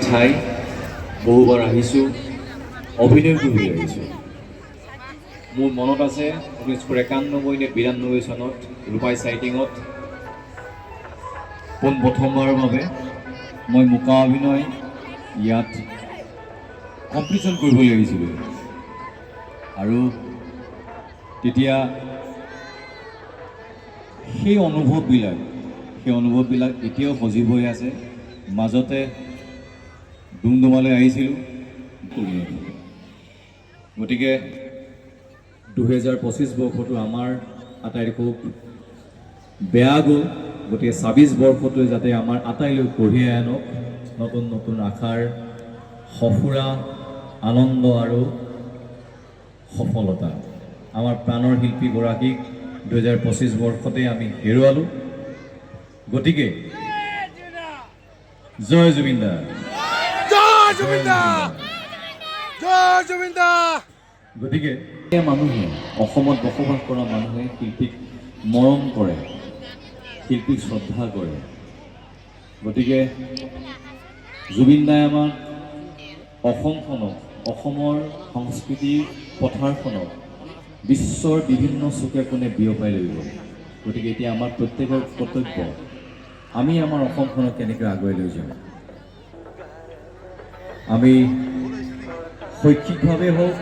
চাই বহুবাৰ আহিছোঁ, অভিনয় কৰিবলৈ আহিছোঁ। মোৰ মনত আছে 1991 নে 92 চনত ৰূপাই চাইটিঙত পোনপ্ৰথমবাৰৰ বাবে মই মুকা অভিনয় ইয়াত কম্পিটিশ্যন কৰিবলৈ আহিছিলোঁ। আৰু তেতিয়া সেই অনুভৱবিলাক এতিয়াও সজীৱ হৈ আছে। মাজতে ডুমডুমালৈ আহিছিলোঁ কৰি নাথাকে। গতিকে 2025 বৰ্ষটো আমাৰ আটাইৰে খুব বেয়া গ'ল। গতিকে 26 বৰ্ষটোৱে যাতে আমাৰ আটাইলৈ কঢ়িয়াই আনক নতুন নতুন আশাৰ সফুৰা, আনন্দ আৰু সফলতা। আমাৰ প্ৰাণৰ শিল্পীগৰাকীক 2025 বৰ্ষতে আমি হেৰুৱালোঁ। গতিকে জয় জুবিন দা, জয় জুবিন দা, জয় জুবিন দা। গতিকে মানুহে, অসমত বসবাস কৰা মানুহে শিল্পীক মৰম কৰে, শিল্পীক শ্ৰদ্ধা কৰে। গতিকে জুবিন দাই আমাক অসমখনক, অসমৰ সংস্কৃতিৰ পথাৰখনক বিশ্বৰ বিভিন্ন চুকে কোণে বিয়পাই লৈ গ'ল। গতিকে এতিয়া আমাৰ প্ৰত্যেকৰ কৰ্তব্য, আমি আমাৰ অসমখনক কেনেকৈ আগুৱাই লৈ যাওঁ। আমি শৈক্ষিকভাৱে হওক